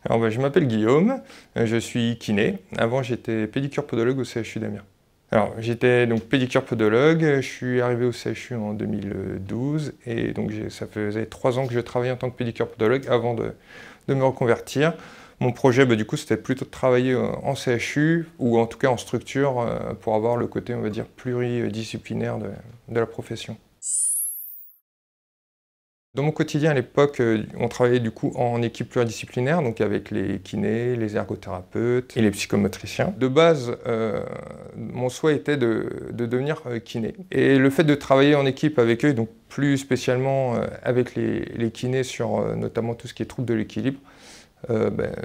Alors, je m'appelle Guillaume, je suis kiné. Avant, j'étais pédicure-podologue au CHU d'Amiens. Alors, j'étais donc pédicure-podologue, je suis arrivé au CHU en 2012 et donc ça faisait 3 ans que je travaillais en tant que pédicure-podologue avant de me reconvertir. Mon projet, du coup, c'était plutôt de travailler en CHU ou en tout cas en structure pour avoir le côté, on va dire, pluridisciplinaire de la profession. Dans mon quotidien à l'époque, on travaillait du coup en équipe pluridisciplinaire, donc avec les kinés, les ergothérapeutes et les psychomotriciens. De base, mon souhait était de devenir kiné. Et le fait de travailler en équipe avec eux, donc plus spécialement avec les kinés sur notamment tout ce qui est troubles de l'équilibre,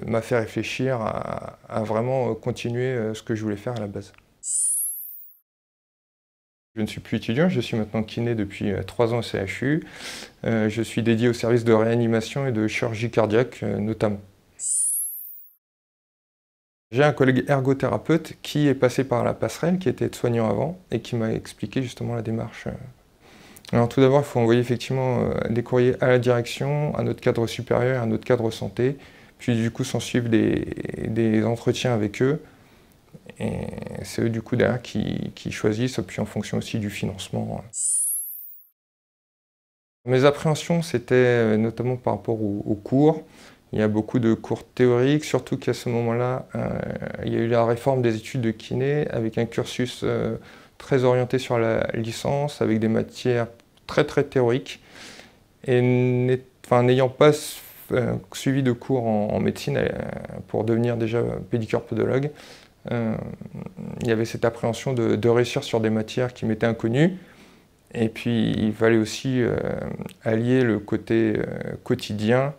m'a fait réfléchir à vraiment continuer ce que je voulais faire à la base. Je ne suis plus étudiant, je suis maintenant kiné depuis 3 ans au CHU. Je suis dédié au service de réanimation et de chirurgie cardiaque notamment. J'ai un collègue ergothérapeute qui est passé par la passerelle, qui était aide-soignant avant, et qui m'a expliqué justement la démarche. Alors tout d'abord, il faut envoyer effectivement des courriers à la direction, à notre cadre supérieur, à notre cadre santé, puis du coup s'en suivent des entretiens avec eux. Et c'est eux du coup derrière qui choisissent, puis en fonction aussi du financement. Mes appréhensions, c'était notamment par rapport aux cours. Il y a beaucoup de cours théoriques, surtout qu'à ce moment-là, il y a eu la réforme des études de kiné avec un cursus très orienté sur la licence, avec des matières très très théoriques. Et n'ayant pas suivi de cours en médecine pour devenir déjà pédicure-podologue, il y avait cette appréhension de réussir sur des matières qui m'étaient inconnues. Et puis il fallait aussi allier le côté quotidien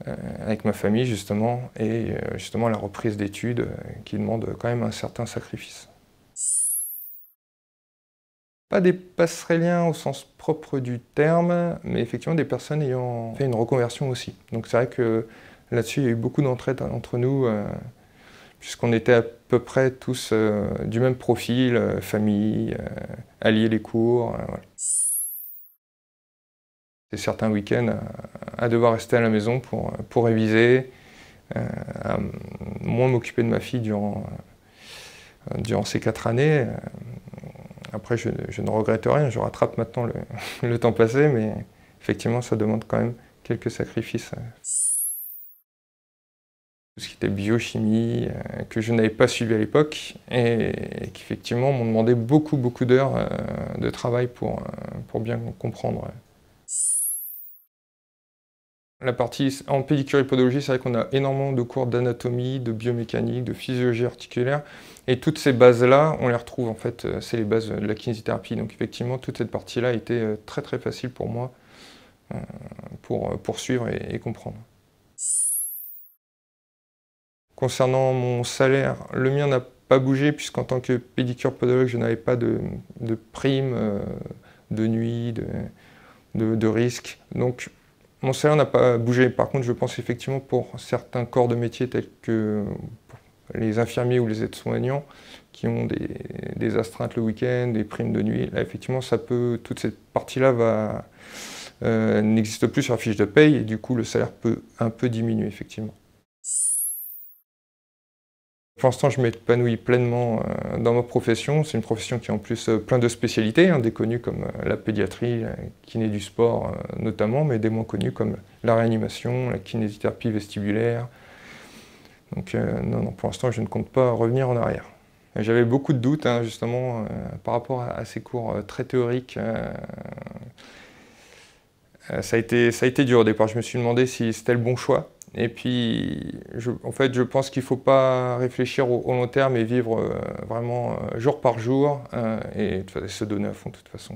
avec ma famille justement, et justement la reprise d'études qui demande quand même un certain sacrifice. Pas des passerelliens au sens propre du terme, mais effectivement des personnes ayant fait une reconversion aussi. Donc c'est vrai que là-dessus il y a eu beaucoup d'entraide entre nous, puisqu'on était à peu près tous du même profil, famille, allier les cours. Voilà. C'est certains week-ends à devoir rester à la maison pour réviser, à moins m'occuper de ma fille durant ces 4 années. Après, je ne regrette rien, je rattrape maintenant le temps passé, mais effectivement, ça demande quand même quelques sacrifices. Tout ce qui était biochimie, que je n'avais pas suivi à l'époque, et qui effectivement m'ont demandé beaucoup d'heures de travail pour bien comprendre. La partie en pédicure et podologie, c'est vrai qu'on a énormément de cours d'anatomie, de biomécanique, de physiologie articulaire, et toutes ces bases-là, on les retrouve en fait, c'est les bases de la kinésithérapie. Donc effectivement, toute cette partie-là a été très très facile pour moi pour poursuivre et comprendre. Concernant mon salaire, le mien n'a pas bougé puisqu'en tant que pédicure-podologue, je n'avais pas de prime, de nuit, de risque. Donc mon salaire n'a pas bougé. Par contre, je pense effectivement pour certains corps de métier tels que les infirmiers ou les aides-soignants qui ont des astreintes le week-end, des primes de nuit, là effectivement toute cette partie-là n'existe plus sur la fiche de paye et du coup le salaire peut un peu diminuer effectivement. Pour l'instant, je m'épanouis pleinement dans ma profession. C'est une profession qui a en plus plein de spécialités, des connues comme la pédiatrie, la kiné du sport notamment, mais des moins connues comme la réanimation, la kinésithérapie vestibulaire. Donc non, pour l'instant, je ne compte pas revenir en arrière. J'avais beaucoup de doutes justement par rapport à ces cours très théoriques. Ça a été dur au départ. Je me suis demandé si c'était le bon choix. Et puis, en fait, je pense qu'il ne faut pas réfléchir au long terme et vivre vraiment jour par jour et se donner à fond de toute façon.